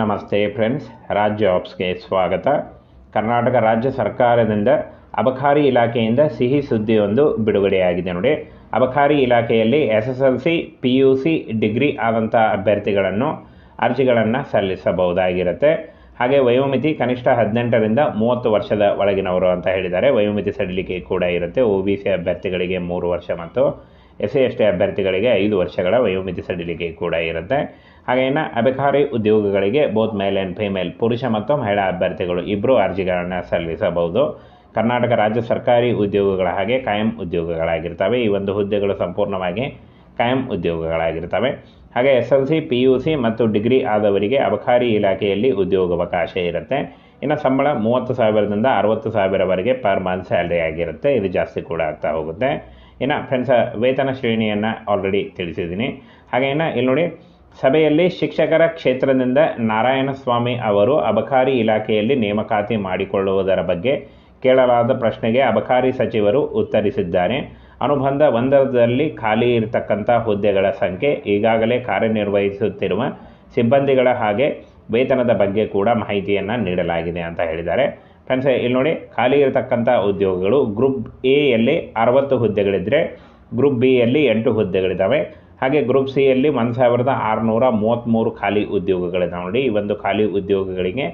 ನಮಸ್ತೆ ಫ್ರೆಂಡ್ಸ್, ರಾಜ್ ಜಾಬ್ಸ್ಗೆ ಸ್ವಾಗತ. ಕರ್ನಾಟಕ ರಾಜ್ಯ ಸರ್ಕಾರದಿಂದ ಅಬಕಾರಿ ಇಲಾಖೆಯಿಂದ ಸಿಹಿ ಸುದ್ದಿಯೊಂದು ಬಿಡುಗಡೆಯಾಗಿದೆ ನೋಡಿ. ಅಬಕಾರಿ ಇಲಾಖೆಯಲ್ಲಿ SSLC PUC ಡಿಗ್ರಿ ಆದಂಥ ಅಭ್ಯರ್ಥಿಗಳನ್ನು ಅರ್ಜಿಗಳನ್ನು ಸಲ್ಲಿಸಬಹುದಾಗಿರುತ್ತೆ. ಹಾಗೆ ವಯೋಮಿತಿ ಕನಿಷ್ಠ 18ರಿಂದ 30 ವರ್ಷದ ಒಳಗಿನವರು ಅಂತ ಹೇಳಿದ್ದಾರೆ. ವಯೋಮಿತಿ ಸಡಿಲಿಕೆ ಕೂಡ ಇರುತ್ತೆ. OBC ಅಭ್ಯರ್ಥಿಗಳಿಗೆ 3 ವರ್ಷ ಮತ್ತು SC/ST ಅಭ್ಯರ್ಥಿಗಳಿಗೆ 5 ವರ್ಷಗಳ ವಯೋಮಿತಿ ಸಡಿಲಿಕೆ ಕೂಡ ಇರುತ್ತೆ. ಹಾಗೇನ ಅಬಕಾರಿ ಉದ್ಯೋಗಗಳಿಗೆ ಬೋತ್ ಮೇಲ್ ಆ್ಯಂಡ್ ಫಿಮೇಲ್, ಪುರುಷ ಮತ್ತು ಮಹಿಳಾ ಅಭ್ಯರ್ಥಿಗಳು ಇಬ್ಬರು ಅರ್ಜಿಗಳನ್ನು ಸಲ್ಲಿಸಬಹುದು. ಕರ್ನಾಟಕ ರಾಜ್ಯ ಸರ್ಕಾರಿ ಉದ್ಯೋಗಗಳ ಹಾಗೆ ಕಾಯಂ ಉದ್ಯೋಗಗಳಾಗಿರ್ತವೆ. ಈ ಒಂದು ಹುದ್ದೆಗಳು ಸಂಪೂರ್ಣವಾಗಿ ಕಾಯಂ ಉದ್ಯೋಗಗಳಾಗಿರ್ತವೆ. ಹಾಗೆ SLC PUC ಮತ್ತು ಡಿಗ್ರಿ ಆದವರಿಗೆ ಅಬಕಾರಿ ಇಲಾಖೆಯಲ್ಲಿ ಉದ್ಯೋಗಾವಕಾಶ ಇರುತ್ತೆ. ಇನ್ನು ಸಂಬಳ 30,000ದಿಂದ 60,000ವರೆಗೆ ಪರ್ ಮಂತ್ ಸ್ಯಾಲ್ರಿ ಆಗಿರುತ್ತೆ. ಇದು ಜಾಸ್ತಿ ಕೂಡ ಆಗ್ತಾ ಹೋಗುತ್ತೆ. ಇನ್ನು ಫ್ರೆಂಡ್ಸ್, ವೇತನ ಶ್ರೇಣಿಯನ್ನು ಆಲ್ರೆಡಿ ತಿಳಿಸಿದ್ದೀನಿ. ಹಾಗೇನ ಇಲ್ಲಿ ನೋಡಿ, ಸಭೆಯಲ್ಲಿ ಶಿಕ್ಷಕರ ಕ್ಷೇತ್ರದಿಂದ ನಾರಾಯಣಸ್ವಾಮಿ ಅವರು ಅಬಕಾರಿ ಇಲಾಖೆಯಲ್ಲಿ ನೇಮಕಾತಿ ಮಾಡಿಕೊಳ್ಳುವುದರ ಬಗ್ಗೆ ಕೇಳಲಾದ ಪ್ರಶ್ನೆಗೆ ಅಬಕಾರಿ ಸಚಿವರು ಉತ್ತರಿಸಿದ್ದಾರೆ. ಅನುಬಂಧ 1ರಲ್ಲಿ ಖಾಲಿ ಇರತಕ್ಕಂಥ ಹುದ್ದೆಗಳ ಸಂಖ್ಯೆ, ಈಗಾಗಲೇ ಕಾರ್ಯನಿರ್ವಹಿಸುತ್ತಿರುವ ಸಿಬ್ಬಂದಿಗಳ ಹಾಗೆ ವೇತನದ ಬಗ್ಗೆ ಕೂಡ ಮಾಹಿತಿಯನ್ನು ನೀಡಲಾಗಿದೆ ಅಂತ ಹೇಳಿದ್ದಾರೆ. ಫ್ರೆಂಡ್ಸ್, ಇಲ್ಲಿ ನೋಡಿ, ಖಾಲಿ ಇರತಕ್ಕಂಥ ಉದ್ಯೋಗಗಳು ಗ್ರೂಪ್ ಎಯಲ್ಲಿ 60 ಹುದ್ದೆಗಳಿದ್ದರೆ ಗ್ರೂಪ್ ಬಿಯಲ್ಲಿ 8 ಹುದ್ದೆಗಳಿದ್ದಾವೆ. ಹಾಗೆ ಗ್ರೂಪ್ ಸಿಯಲ್ಲಿ 1,633 ಖಾಲಿ ಉದ್ಯೋಗಗಳಿದ್ದಾವೆ ನೋಡಿ. ಈ ಒಂದು ಖಾಲಿ ಉದ್ಯೋಗಗಳಿಗೆ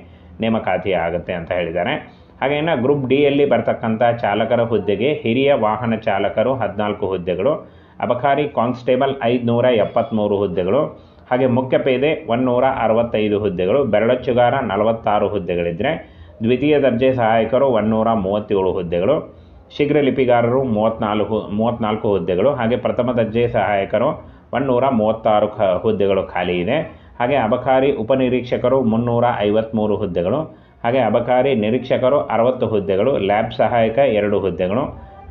ನೇಮಕಾತಿ ಆಗುತ್ತೆ ಅಂತ ಹೇಳಿದ್ದಾರೆ. ಹಾಗೇನ ಗ್ರೂಪ್ ಡಿಯಲ್ಲಿ ಬರ್ತಕ್ಕಂಥ ಚಾಲಕರ ಹುದ್ದೆಗೆ ಹಿರಿಯ ವಾಹನ ಚಾಲಕರು 14 ಹುದ್ದೆಗಳು, ಅಬಕಾರಿ ಕಾನ್ಸ್ಟೇಬಲ್ 573 ಹುದ್ದೆಗಳು, ಹಾಗೆ ಮುಖ್ಯ ಪೇದೆ 165 ಹುದ್ದೆಗಳು, ಬೆರಳಚ್ಚುಗಾರ 46 ಹುದ್ದೆಗಳಿದ್ದರೆ ದ್ವಿತೀಯ ದರ್ಜೆ ಸಹಾಯಕರು 137 ಹುದ್ದೆಗಳು, ಶೀಘ್ರ ಲಿಪಿಗಾರರು 34 ಹುದ್ದೆಗಳು, ಹಾಗೆ ಪ್ರಥಮ ದರ್ಜೆ ಸಹಾಯಕರು 136 ಹುದ್ದೆಗಳು ಖಾಲಿ ಇದೆ. ಹಾಗೆ ಅಬಕಾರಿ ಉಪನಿರೀಕ್ಷಕರು 353 ಹುದ್ದೆಗಳು, ಹಾಗೆ ಅಬಕಾರಿ ನಿರೀಕ್ಷಕರು 60 ಹುದ್ದೆಗಳು, ಲ್ಯಾಬ್ ಸಹಾಯಕ 2 ಹುದ್ದೆಗಳು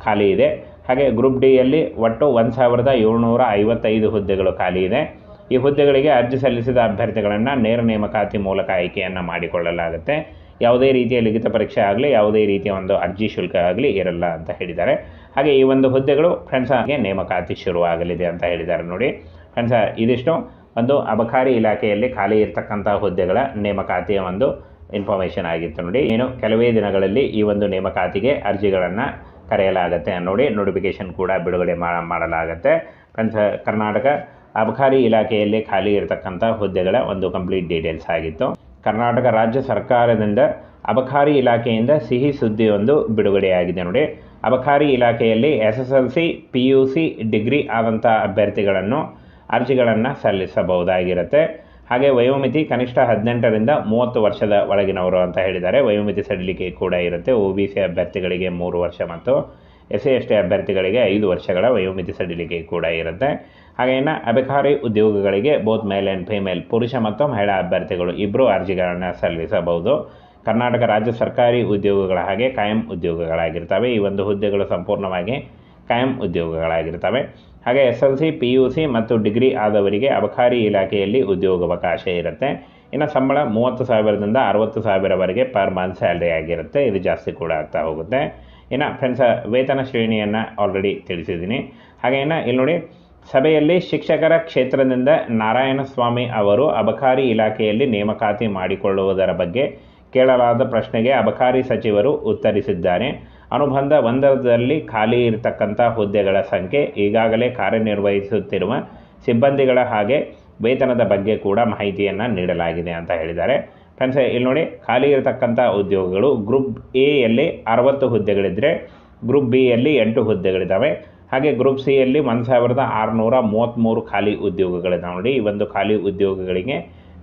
ಖಾಲಿ ಇದೆ. ಹಾಗೆ ಗ್ರೂಪ್ ಡಿಯಲ್ಲಿ ಒಟ್ಟು 1,755 ಹುದ್ದೆಗಳು ಖಾಲಿ ಇದೆ. ಈ ಹುದ್ದೆಗಳಿಗೆ ಅರ್ಜಿ ಸಲ್ಲಿಸಿದ ಅಭ್ಯರ್ಥಿಗಳನ್ನು ನೇರ ನೇಮಕಾತಿ ಮೂಲಕ ಆಯ್ಕೆಯನ್ನು ಮಾಡಿಕೊಳ್ಳಲಾಗುತ್ತೆ. ಯಾವುದೇ ರೀತಿಯ ಲಿಖಿತ ಪರೀಕ್ಷೆ ಆಗಲಿ, ಯಾವುದೇ ರೀತಿಯ ಒಂದು ಅರ್ಜಿ ಶುಲ್ಕ ಆಗಲಿ ಇರಲ್ಲ ಅಂತ ಹೇಳಿದ್ದಾರೆ. ಹಾಗೆ ಈ ಒಂದು ಹುದ್ದೆಗಳು ಫ್ರೆಂಡ್ಸ್ ಹಾಗೆ ನೇಮಕಾತಿ ಶುರುವಾಗಲಿದೆ ಅಂತ ಹೇಳಿದ್ದಾರೆ ನೋಡಿ. ಫ್ರೆಂಡ್ಸ್, ಇದಿಷ್ಟು ಒಂದು ಅಬಕಾರಿ ಇಲಾಖೆಯಲ್ಲಿ ಖಾಲಿ ಇರತಕ್ಕಂಥ ಹುದ್ದೆಗಳ ನೇಮಕಾತಿಯ ಒಂದು ಇನ್ಫಾರ್ಮೇಷನ್ ಆಗಿತ್ತು ನೋಡಿ. ಏನು ಕೆಲವೇ ದಿನಗಳಲ್ಲಿ ಈ ಒಂದು ನೇಮಕಾತಿಗೆ ಅರ್ಜಿಗಳನ್ನು ಕರೆಯಲಾಗುತ್ತೆ ನೋಡಿ. ನೋಟಿಫಿಕೇಶನ್ ಕೂಡ ಬಿಡುಗಡೆ ಮಾಡಲಾಗುತ್ತೆ. ಫ್ರೆಂಡ್ಸ್, ಕರ್ನಾಟಕ ಅಬಕಾರಿ ಇಲಾಖೆಯಲ್ಲಿ ಖಾಲಿ ಇರತಕ್ಕಂಥ ಹುದ್ದೆಗಳ ಒಂದು ಕಂಪ್ಲೀಟ್ ಡೀಟೇಲ್ಸ್ ಆಗಿತ್ತು. ಕರ್ನಾಟಕ ರಾಜ್ಯ ಸರ್ಕಾರದಿಂದ ಅಬಕಾರಿ ಇಲಾಖೆಯಿಂದ ಸಿಹಿ ಸುದ್ದಿಯೊಂದು ಬಿಡುಗಡೆಯಾಗಿದೆ ನೋಡಿ. ಅಬಕಾರಿ ಇಲಾಖೆಯಲ್ಲಿ SSLC PUC ಡಿಗ್ರಿ ಆದಂಥ ಅಭ್ಯರ್ಥಿಗಳನ್ನು ಅರ್ಜಿಗಳನ್ನು ಸಲ್ಲಿಸಬಹುದಾಗಿರುತ್ತೆ. ಹಾಗೆ ವಯೋಮಿತಿ ಕನಿಷ್ಠ 18ರಿಂದ 30 ವರ್ಷದ ಒಳಗಿನವರು ಅಂತ ಹೇಳಿದ್ದಾರೆ. ವಯೋಮಿತಿ ಸಡಿಲಿಕೆ ಕೂಡ ಇರುತ್ತೆ. OBC ಅಭ್ಯರ್ಥಿಗಳಿಗೆ 3 ವರ್ಷ ಮತ್ತು SC/ST ಅಭ್ಯರ್ಥಿಗಳಿಗೆ 5 ವರ್ಷಗಳ ವಯೋಮಿತಿ ಸಡಿಲಿಕೆ ಕೂಡ ಇರುತ್ತೆ. ಹಾಗೇನ ಅಬಕಾರಿ ಉದ್ಯೋಗಗಳಿಗೆ ಬೋತ್ ಮೇಲ್ ಆ್ಯಂಡ್ ಫಿಮೇಲ್, ಪುರುಷ ಮತ್ತು ಮಹಿಳಾ ಅಭ್ಯರ್ಥಿಗಳು ಇಬ್ಬರು ಅರ್ಜಿಗಳನ್ನು ಸಲ್ಲಿಸಬಹುದು. ಕರ್ನಾಟಕ ರಾಜ್ಯ ಸರ್ಕಾರಿ ಉದ್ಯೋಗಗಳ ಹಾಗೆ ಕಾಯಂ ಉದ್ಯೋಗಗಳಾಗಿರ್ತವೆ. ಈ ಒಂದು ಹುದ್ದೆಗಳು ಸಂಪೂರ್ಣವಾಗಿ ಕಾಯಂ ಉದ್ಯೋಗಗಳಾಗಿರ್ತವೆ. ಹಾಗೆ SLC PUC ಮತ್ತು ಡಿಗ್ರಿ ಆದವರಿಗೆ ಅಬಕಾರಿ ಇಲಾಖೆಯಲ್ಲಿ ಉದ್ಯೋಗಾವಕಾಶ ಇರುತ್ತೆ. ಇನ್ನು ಸಂಬಳ 30,000ದಿಂದ 60,000ವರೆಗೆ ಪರ್ ಮಂತ್ ಸ್ಯಾಲ್ರಿ ಆಗಿರುತ್ತೆ. ಇದು ಜಾಸ್ತಿ ಕೂಡ ಆಗ್ತಾ ಹೋಗುತ್ತೆ. ಇನ್ನು ಫ್ರೆಂಡ್ಸ್, ವೇತನ ಶ್ರೇಣಿಯನ್ನು ಆಲ್ರೆಡಿ ತಿಳಿಸಿದ್ದೀನಿ. ಹಾಗೇನ ಇಲ್ಲಿ ನೋಡಿ, ಸಭೆಯಲ್ಲಿ ಶಿಕ್ಷಕರ ಕ್ಷೇತ್ರದಿಂದ ನಾರಾಯಣಸ್ವಾಮಿ ಅವರು ಅಬಕಾರಿ ಇಲಾಖೆಯಲ್ಲಿ ನೇಮಕಾತಿ ಮಾಡಿಕೊಳ್ಳುವುದರ ಬಗ್ಗೆ ಕೇಳಲಾದ ಪ್ರಶ್ನೆಗೆ ಅಬಕಾರಿ ಸಚಿವರು ಉತ್ತರಿಸಿದ್ದಾರೆ. ಅನುಬಂಧ 1ರಲ್ಲಿ ಖಾಲಿ ಇರತಕ್ಕಂಥ ಹುದ್ದೆಗಳ ಸಂಖ್ಯೆ, ಈಗಾಗಲೇ ಕಾರ್ಯನಿರ್ವಹಿಸುತ್ತಿರುವ ಸಿಬ್ಬಂದಿಗಳ ಹಾಗೆ ವೇತನದ ಬಗ್ಗೆ ಕೂಡ ಮಾಹಿತಿಯನ್ನು ನೀಡಲಾಗಿದೆ ಅಂತ ಹೇಳಿದ್ದಾರೆ. ಫ್ರೆಂಡ್ಸ್, ಇಲ್ಲಿ ನೋಡಿ, ಖಾಲಿ ಇರತಕ್ಕಂಥ ಉದ್ಯೋಗಗಳು ಗ್ರೂಪ್ ಎಯಲ್ಲಿ 60 ಹುದ್ದೆಗಳಿದ್ದರೆ ಗ್ರೂಪ್ ಬಿಯಲ್ಲಿ 8 ಹುದ್ದೆಗಳಿದ್ದಾವೆ. ಹಾಗೆ ಗ್ರೂಪ್ ಸಿಯಲ್ಲಿ 1,633 ಖಾಲಿ ಉದ್ಯೋಗಗಳಿದ್ದಾವೆ ನೋಡಿ. ಈ ಒಂದು ಖಾಲಿ ಉದ್ಯೋಗಗಳಿಗೆ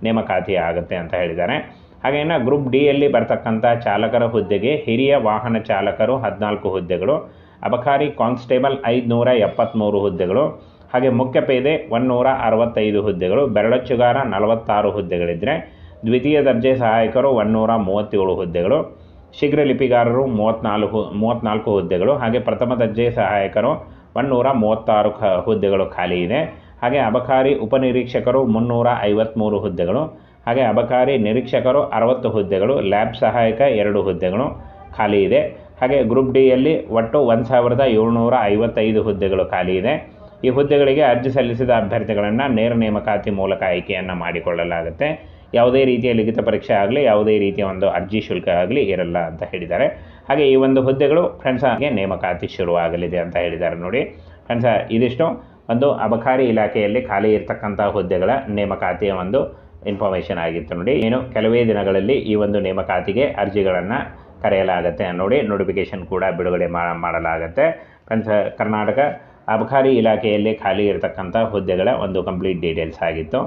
ನೇಮಕಾತಿ ಆಗುತ್ತೆ ಅಂತ ಹೇಳಿದ್ದಾರೆ. ಹಾಗೇನ ಗ್ರೂಪ್ ಡಿಯಲ್ಲಿ ಬರ್ತಕ್ಕಂಥ ಚಾಲಕರ ಹುದ್ದೆಗೆ ಹಿರಿಯ ವಾಹನ ಚಾಲಕರು 14 ಹುದ್ದೆಗಳು, ಅಬಕಾರಿ ಕಾನ್ಸ್ಟೇಬಲ್ 573 ಹುದ್ದೆಗಳು, ಹಾಗೆ ಮುಖ್ಯ ಪೇದೆ 165 ಹುದ್ದೆಗಳು, ಬೆರಳಚ್ಚುಗಾರ 46 ಹುದ್ದೆಗಳಿದ್ದರೆ ದ್ವಿತೀಯ ದರ್ಜೆ ಸಹಾಯಕರು 137 ಹುದ್ದೆಗಳು, ಶೀಘ್ರ ಲಿಪಿಗಾರರು 34 ಹುದ್ದೆಗಳು, ಹಾಗೆ ಪ್ರಥಮ ದರ್ಜೆ ಸಹಾಯಕರು 136 ಹುದ್ದೆಗಳು ಖಾಲಿ ಇದೆ. ಹಾಗೆ ಅಬಕಾರಿ ಉಪನಿರೀಕ್ಷಕರು 353 ಹುದ್ದೆಗಳು, ಹಾಗೆ ಅಬಕಾರಿ ನಿರೀಕ್ಷಕರು 60 ಹುದ್ದೆಗಳು, ಲ್ಯಾಬ್ ಸಹಾಯಕ 2 ಹುದ್ದೆಗಳು ಖಾಲಿ ಇದೆ. ಹಾಗೆ ಗ್ರೂಪ್ ಡಿಯಲ್ಲಿ ಒಟ್ಟು 1,755 ಹುದ್ದೆಗಳು ಖಾಲಿ ಇದೆ. ಈ ಹುದ್ದೆಗಳಿಗೆ ಅರ್ಜಿ ಸಲ್ಲಿಸಿದ ಅಭ್ಯರ್ಥಿಗಳನ್ನು ನೇರ ನೇಮಕಾತಿ ಮೂಲಕ ಆಯ್ಕೆಯನ್ನು ಮಾಡಿಕೊಳ್ಳಲಾಗುತ್ತೆ. ಯಾವುದೇ ರೀತಿಯ ಲಿಖಿತ ಪರೀಕ್ಷೆ ಆಗಲಿ ಯಾವುದೇ ರೀತಿಯ ಒಂದು ಅರ್ಜಿ ಶುಲ್ಕ ಆಗಲಿ ಇರಲ್ಲ ಅಂತ ಹೇಳಿದ್ದಾರೆ. ಹಾಗೆ ಈ ಒಂದು ಹುದ್ದೆಗಳು ಫ್ರೆಂಡ್ಸ್ ಹಾಗೆ ನೇಮಕಾತಿ ಶುರುವಾಗಲಿದೆ ಅಂತ ಹೇಳಿದ್ದಾರೆ. ನೋಡಿ ಫ್ರೆಂಡ್ಸ್, ಇದಿಷ್ಟು ಒಂದು ಅಬಕಾರಿ ಇಲಾಖೆಯಲ್ಲಿ ಖಾಲಿ ಇರತಕ್ಕಂಥ ಹುದ್ದೆಗಳ ನೇಮಕಾತಿಯ ಒಂದು ಇನ್ಫಾರ್ಮೇಷನ್ ಆಗಿತ್ತು. ನೋಡಿ ಏನು ಕೆಲವೇ ದಿನಗಳಲ್ಲಿ ಈ ಒಂದು ನೇಮಕಾತಿಗೆ ಅರ್ಜಿಗಳನ್ನು ಕರೆಯಲಾಗುತ್ತೆ ನೋಡಿ, ನೋಟಿಫಿಕೇಶನ್ ಕೂಡ ಬಿಡುಗಡೆ ಮಾಡಲಾಗುತ್ತೆ. ಫ್ರೆಂಡ್ಸ್, ಕರ್ನಾಟಕ ಅಬಕಾರಿ ಇಲಾಖೆಯಲ್ಲಿ ಖಾಲಿ ಇರತಕ್ಕಂಥ ಹುದ್ದೆಗಳ ಒಂದು ಕಂಪ್ಲೀಟ್ ಡೀಟೇಲ್ಸ್ ಆಗಿತ್ತು.